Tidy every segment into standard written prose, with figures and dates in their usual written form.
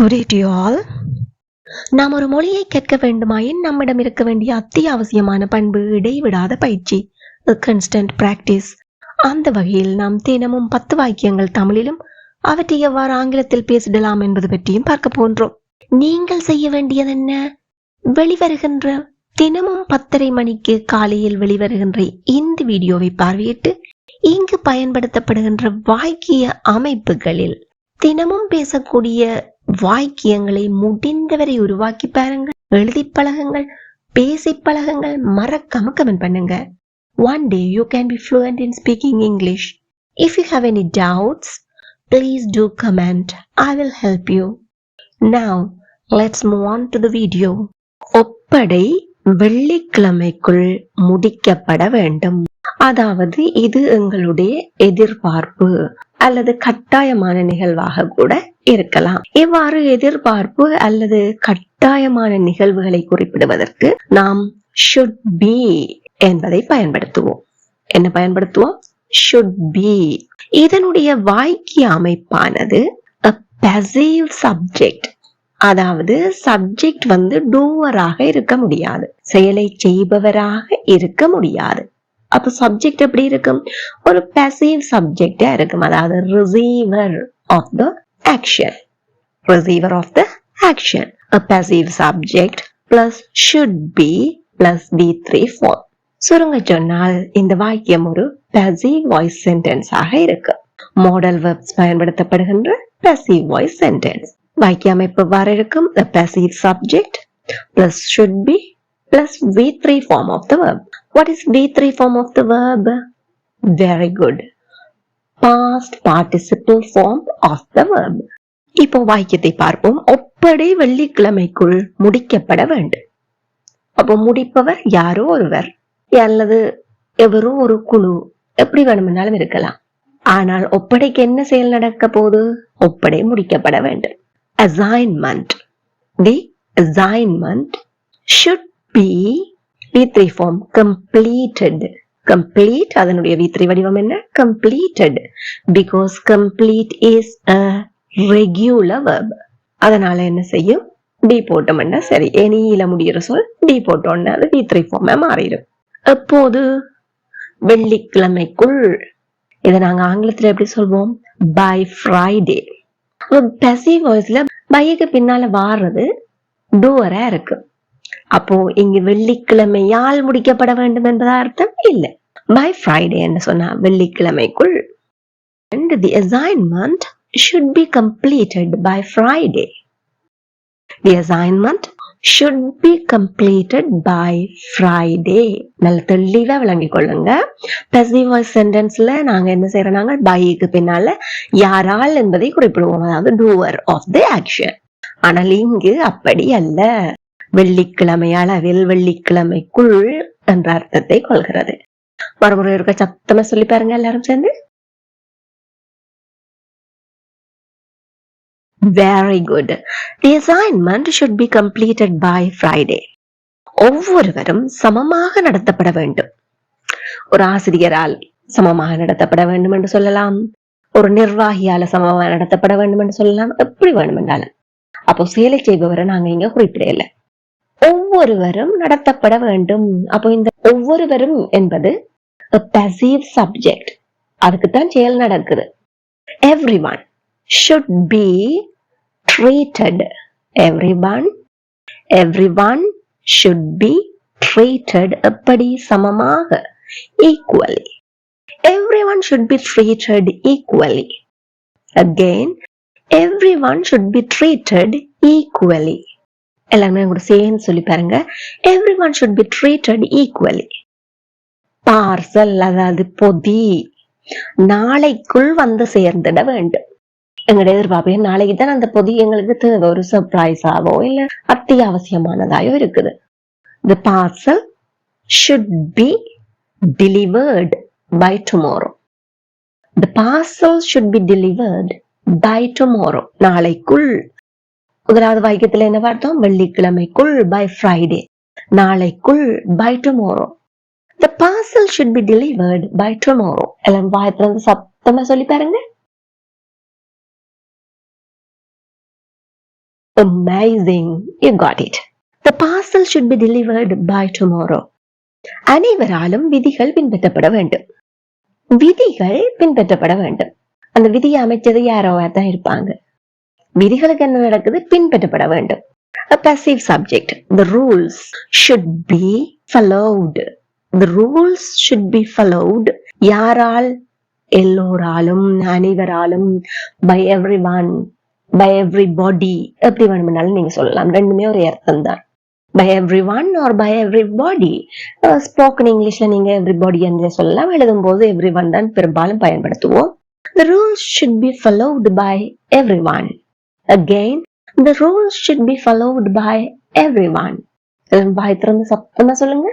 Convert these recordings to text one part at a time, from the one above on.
Good day to you all. நாம் ஒரு மொழியை கற்க வேண்டுமாயின் நம்மிடம் இருக்க வேண்டிய அத்தியாவசியமான பண்பு இடைவிடாத பயிற்சி, constant practice. அந்த வகையில் நாம் தினமும் 10 வாக்கியங்கள் தமிழிலும் அவற்றை எவ்வாறு ஆங்கிலத்தில் பேசிடலாம் என்பது பற்றியும் பார்க்க போன்றோம். நீங்கள் செய்ய வேண்டியது என்ன? வெளிவருகின்ற தினமும் 10:30 மணிக்கு காலையில் வெளிவருகின்ற இந்த வீடியோவை பார்வையிட்டு இங்கு பயன்படுத்தப்படுகின்ற வாக்கிய அமைப்புகளில் தினமும் பேசக்கூடிய வாக்கியங்களை முடிந்தவரை உருவாக்கி பாருங்கள், எழுதி பழகுங்கள், பேசி பழகுங்கள், மறக்காம கமெண்ட் பண்ணுங்க. One day you can be fluent in speaking English. If you have any doubts, please do comment. I will help you. Now, let's move on to the video. ஒப்படை வெள்ளிக்கிழமைக்குள் முடிக்கப்பட வேண்டும். அதாவது இது எங்களுடைய எதிர்பார்ப்பு அல்லது கட்டாயமான நிகழ்வாக கூட இருக்கலாம். இவ்வாறு எதிர்பார்ப்பு அல்லது கட்டாயமான நிகழ்வுகளை குறிப்பிடுவதற்கு நாம் should be என்பதை பயன்படுத்துவோம். என்ன பயன்படுத்துவோம்? should be. இதனுடைய வாக்கிய அமைப்பானது a passive subject. அதாவது சப்ஜெக்ட் டூவராக இருக்க முடியாது, செயலை செய்பவராக இருக்க முடியாது. அப்ப சப்ஜெக்ட் எப்படி இருக்கும்? ஒரு passive சப்ஜெக்டா இருக்கும். அதாவது receiver of the action, receiver of the action. a passive subject plus should be plus V3 form. சுருங்க சொன்னால் இந்த வாக்கியம் ஒரு passive voice sentence ஆக இருக்கு. Model verbs பயன்படுத்தப்படுகின்ற passive voice sentence. வாக்கிய அமைப்பு வார இருக்கும் a passive subject plus should be plus V3 form of the verb. What is V3 form of the verb? Very good. Past participle form of the verb. இப்போ வாக்கியத்தை பார்ப்போம். ஒப்படை வெள்ளிக்கிழமைக்குள் முடிக்கப்பட வேண்டும். அப்போ முடிப்பவர் யாரோ ஒருவர் அல்லது எவரோ ஒரு குழு, எப்படி வேணும்னாலும் இருக்கலாம். ஆனால் ஒப்படைக்கு என்ன செயல் நடக்க போது? ஒப்படை முடிக்கப்பட வேண்டும். Assignment. The assignment should be V3 form completed. Complete அதனுடைய V3 வடிவம் என்ன? Completed. Because complete is a regular verb. அதனால என்ன செய்யும்? D போட்டோம்னா சரி. எனீல முடிகிற சொல் D போட்டோம்னா அது V3 form மாறிடும். எப்போது? வெள்ளிக்கிழமைக்குள். இதை நாங்க ஆங்கிலத்துல எப்படி சொல்வோம்? By Friday. passive voiceல பைக்கு பின்னால வாடுறது டூவரா இருக்கு. அப்போ இங்கு வெள்ளிக்கிழமையால் முடிக்கப்பட வேண்டும் என்பதா அர்த்தம் இல்லை. by Friday என்று சொன்னா வெள்ளிக்கிழமைக்குள். and the assignment should be completed by Friday. the assignment should be completed by Friday. நல்ல தெளிவா விளங்கிக் கொள்ளுங்க. passive voice sentenceல நாங்க என்ன செய்யறோம்? பைக்கு பின்னால யாரால் என்பதை குறிப்பிடுவோம், அதாவது doer of the action. ஆனால் இங்கு அப்படி அல்ல. வெள்ளிக்கிழமை அளவில் வெள்ளிக்கிழமைக்குள் என்ற அர்த்தத்தை கொள்கிறது. மறுமுறை இருக்க சத்தமா சொல்லி பாருங்க எல்லாரும் சேர்ந்து. Very good. The assignment should be completed by Friday. ஒவ்வொருவரும் சமமாக நடத்தப்பட வேண்டும். ஒரு ஆசிரியரால் சமமாக நடத்தப்பட வேண்டும் என்று சொல்லலாம், ஒரு நிர்வாகியால சமமாக நடத்தப்பட வேண்டும் என்று சொல்லலாம், எப்படி வேண்டும் என்றாலும். அப்போ செயலை செய்பவரை நாங்க இங்க குறிப்பிடல. ஒவ்வொருவரும் நடத்தப்பட வேண்டும். அப்போ இந்த ஒவ்வொருவரும் என்பது a passive subject. அதுக்குத்தான் செயல் நடக்குது. Everyone should be treated. Everyone should be treated எப்படி? சமமாக, equally. Everyone should be treated equally. Again, everyone should be treated equally. எல்லாமே கூட சேர்ந்து சொல்லி பாருங்க. everyone should be treated equally. Parcel அதாவது பொதி நாளைக்குள் சேர்ந்துட வேண்டும். எங்களுடைய எதிர்பார்ப்பு நாளைக்கு தான் அந்த பொதி எங்களுக்கு தேவை, ஒரு சர்ப்ரைஸாவோ இல்ல அத்தியாவசியமானதாயோ இருக்குது. The parcel should be delivered by tomorrow. The parcel should be delivered by tomorrow. நாளைக்குள். முதலாவது வாக்கியத்துல என்ன பார்த்தோம்? வெள்ளிக்கிழமைக்குள் by Friday. நாளைக்குள் by tomorrow. The parcel should be delivered by tomorrow. எல்லாம் வாயத்துல சத்தமா சொல்லி பாருங்க. Amazing. You got it. The parcel should be delivered by tomorrow. அனைவராலும் விதிகள் பின்பற்றப்பட வேண்டும். விதிகள் பின்பற்றப்பட வேண்டும். அந்த விதியை அமைச்சது யாரோ தான் இருப்பாங்க. விதிகளுக்கு என்ன நடக்குது? பின்பற்றப்பட வேண்டும். A passive subject. The rules should be followed. The rules should be followed. யாரால்? எல்லோராலும், அனைவராலும், by everyone, by everybody. எப்படி வேணும்னாலும் நீங்க சொல்லலாம். ரெண்டுமே ஒரு அர்த்தம் தான். By everyone or by everybody. Spoken Englishல நீங்க everybody என்று சொல்லலாம். எழுதும் போது everyone தான் பெரும்பாலும் பயன்படுத்துவோம். The rules should be followed by everyone. Again, the rules should be followed by everyone. வாய் திறந்து சத்தமா சொல்லுங்க.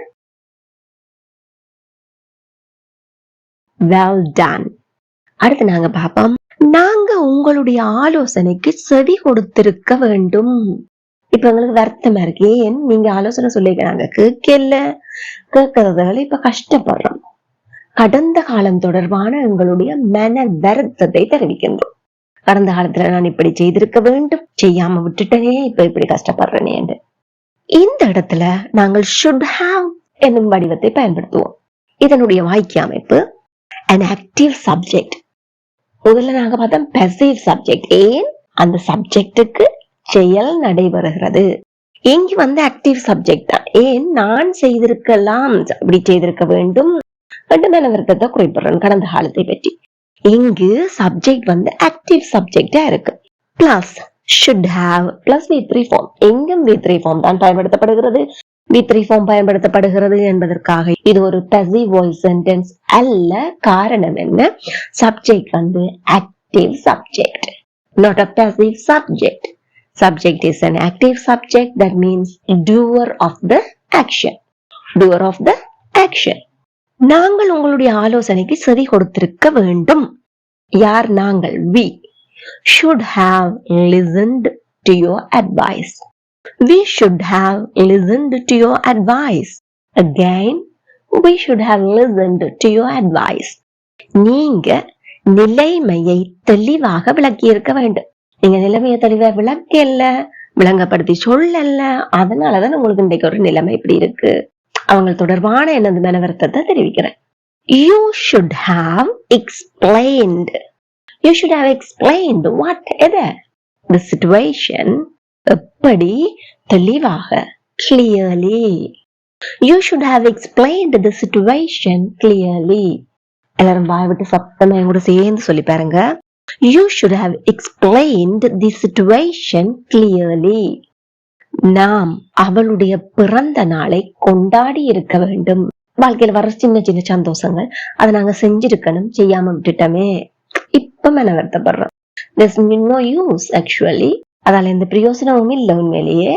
Well done. அடுத்து நாங்க பாப்போம். நாங்க உங்களுடைய ஆலோசனைக்கு செவி கொடுத்திருக்க வேண்டும். இப்ப எங்களுக்கு வருத்தமா இருக்கு. ஏன் நீங்க ஆலோசனை சொல்லிக்கிறாங்க, கேட்கல. கேட்கறதால இப்ப கஷ்டப்படுறோம். கடந்த காலம் தொடர்பான எங்களுடைய மன வருத்தத்தை தெரிவிக்கின்றோம். கடந்த காலத்துல நான் இப்படி செய்திருக்க வேண்டும், செய்யாம விட்டுட்டனே, இப்ப இப்படி கஷ்டப்படுறேனே என்று. இந்த இடத்துல நாங்கள் should have என்னும் வடிவத்தை பயன்படுத்துவோம். இதனுடைய வாக்கிய அமைப்பு an active subject. முதல்ல நாங்க பார்த்தோம் passive subject. ஏன்? அந்த சப்ஜெக்டுக்கு செயல் நடைபெறுகிறது. இங்கு வந்து ஆக்டிவ் சப்ஜெக்ட் தான். ஏன்? நான் செய்திருக்கலாம், அப்படி செய்திருக்க வேண்டும் மன வருத்தத்தை குறிப்பிடுறேன் கடந்த காலத்தை பற்றி. இங்கு சப்ஜெக்ட் வந்து ஆக்டிவ் சப்ஜெக்டா இருக்கு. Plus should have plus V3 form. எங்கும் V3 ஃபார்ம் தான் பயன்படுத்தப்படுகிறது. V3 ஃபார்ம் பயன்படுத்தப்படுகிறது என்பதற்காக இது ஒரு passive voice sentence அல்ல. காரணம் என்ன? சப்ஜெக்ட் வந்து active subject, not a passive subject. Subject is an active subject, that means doer of the action. Doer of the action. நாங்கள் உங்களுடைய ஆலோசனைக்கு செவி கொடுத்திருக்க வேண்டும். யார்? நாங்கள். We should have listened to your advice. We should have listened to your advice. Again, we should have listened to your advice. நீங்க நிலைமையை தெளிவாக விளக்கி இருக்க வேண்டும். நீங்க நிலைமையை தெளிவா விளக்கல, விளங்கப்படுத்தி சொல்லல. அதனாலதான் உங்களுக்கு இன்றைக்கு ஒரு நிலைமை இப்படி இருக்கு. அவங்க தொடர்பான எனது மன வருத்தத்தை தெரிவிக்கிறேன். You should have explained. You should have explained what? எது? The situation. எப்படி? தெளிவாக. Clearly. You should have explained the situation clearly. எல்லாரும் வாய் விட்டு சத்தமா என் கூட சேர்ந்து சொல்லி பாருங்க. You should have explained the situation clearly. நாம் அவளுடைய பிறந்த நாளை கொண்டாடி இருக்க வேண்டும். வாழ்க்கையில வர சின்ன சின்ன சந்தோஷங்கள் அதை நாங்க செஞ்சிருக்கணும், செய்யாம விட்டுட்டோமே, இப்ப மன வருத்தப்படுறோம். There's no use actually. அதால எந்த பிரயோசனமும் இல்லை உண்மையிலேயே.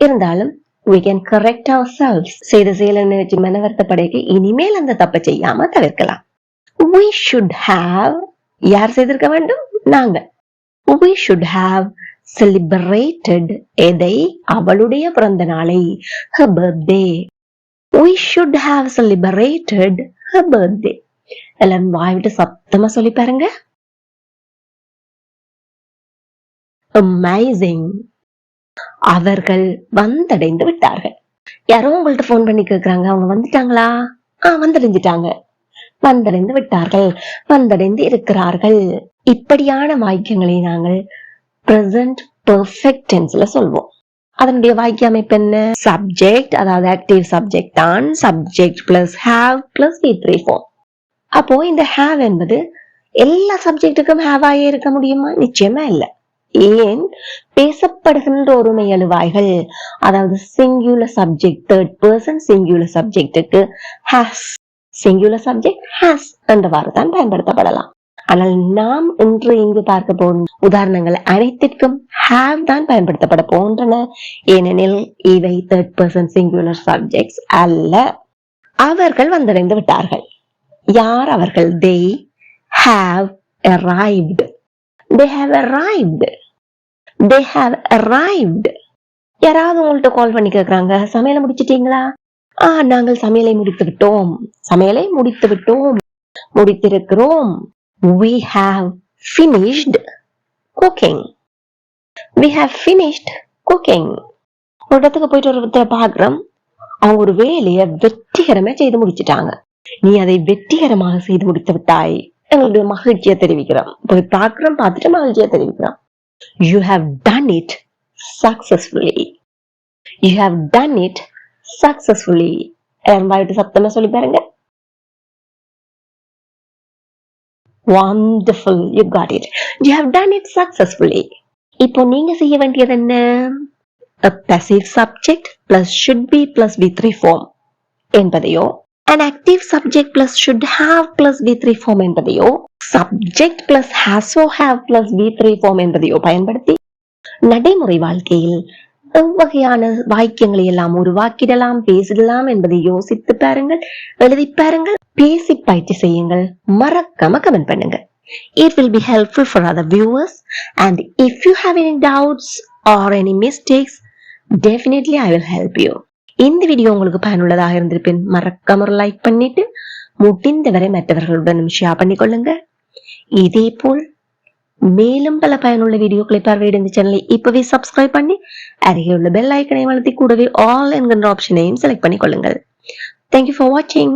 இருந்தாலும் we can correct ourselves. செய்த செயலை நினைச்சு மன வருத்தப்படைக்கு இனிமேல் அந்த தப்பை செய்யாம தவிர்க்கலாம். We should have. யார் செய்திருக்க வேண்டும்? நாங்க. We should have celebrated எதை? அவளுடைய பிறந்த நாளை. Her birthday. We should have celebrated her birthday. எல்லாரும் வாய் விட்டு சத்தமா சொல்லி பாருங்க. Amazing. அவர்கள் வந்தடைந்து விட்டார்கள். யாரோ உங்கள்ட்ட போன் பண்ணி கேக்குறாங்க, அவங்க வந்துட்டாங்களா? வந்தடைஞ்சிட்டாங்க, வந்தடைந்து விட்டார்கள், வந்தடைந்து இருக்கிறார்கள். இப்படியான வாக்கியங்களை நாங்கள் பிரசன்ட் பெர்ஃபெக்ட் டென்ஸ்ல சொல்வோம். அதனுடைய வாக்கிய அமைப்பு என்ன? சப்ஜெக்ட், அதாவது ஆக்டிவ் சப்ஜெக்ட் தான். Subject plus have plus V3 form. அப்போ இந்த ஹேவ் என்பது எல்லா சப்ஜெக்டுக்கும் ஹேவ் ஆயே இருக்க முடியுமா? நிச்சயமா இல்ல. ஏன்? பேசப்படுகின்ற ஒருமை எழுவாய்கள், அதாவது singular subject, third person singular சப்ஜெக்டுக்கு ஹாஸ், சிங்குலர் சப்ஜெக்ட் ஹாஸ் என்றவாறு தான் பயன்படுத்தப்படலாம். ஆனால் நாம் இன்று இங்கு பார்க்க போகும் உதாரணங்கள் அனைத்திற்கும் ஹேவ் தான் பயன்படுத்தப்பட போன்றன. ஏனெனில் இவை தேர்ட் பர்சன் சிங்குலர் சப்ஜெக்ட்ஸ் அல்ல. அவர்கள் வந்தடைந்து விட்டார்கள். யார் அவர்கள்? They have arrived. They have arrived. They have arrived. யாராவது உங்கள்ட்ட கால் பண்ணி கேக்குறாங்க, சமையலை முடிச்சிட்டீங்களா? நாங்கள் சமையலை முடித்து விட்டோம், சமையலை முடித்து விட்டோம், முடித்திருக்கிறோம். We have finished cooking. we have finished cooking. ஒரு இடத்துக்கு போயிட்டு ஒரு பாக்குறோம், அவங்க ஒரு வேலையை வெற்றிகரமா செய்து முடிச்சிட்டாங்க. நீ அதை வெற்றிகரமாக செய்து முடித்து விட்டாய், எங்களுடைய மகிழ்ச்சியை தெரிவிக்கிறோம். போய் பாக்குறோம், பார்த்துட்டு மகிழ்ச்சியை தெரிவிக்கிறோம். You have done it successfully. You have done it successfully. எல்லாரும் வாயிட்டு சத்தமா சொல்லி பாருங்க. Wonderful, you got it. You have done it successfully. இப்போ நீங்க செய்ய வேண்டியது என்ன? A passive subject plus should be plus V3 form என்பதையோ, an active subject plus should have plus V3 form என்பதையோ, subject plus has or have plus V3 form என்பதையோ பயன்படுத்தி நடைமுறை வாழ்க்கையில் எவ்வகையான வாக்கியங்களை எல்லாம் உருவாக்கிடலாம், பேசிடலாம் என்பதை யோசித்து பாருங்கள், எழுதி பாருங்கள், பேசி பயிற்சி செய்யுங்கள், மறக்காம கமெண்ட் பண்ணுங்க. It will be helpful for other viewers, and if you have any doubts or any mistakes, definitely I will help you. இந்த வீடியோ உங்களுக்கு பயனுள்ளதாக இருந்திருப்பேன். மறக்காம ஒரு லைக் பண்ணிட்டு முடிந்தவரை மற்றவர்களுடன் ஷேர் பண்ணிக்கொள்ளுங்க. இதே போல் மேலும் பல பயனுள்ள வீடியோக்களை பார்வையிட இந்த சேனலை இப்பவே சப்ஸ்கிரைப் பண்ணி அருகே உள்ள பெல் ஐக்கனை அழுத்தி கூடவே ஆல் என்கின்ற ஆப்ஷனையும் select பண்ணிக்கொள்ளுங்கள். Thank you for watching.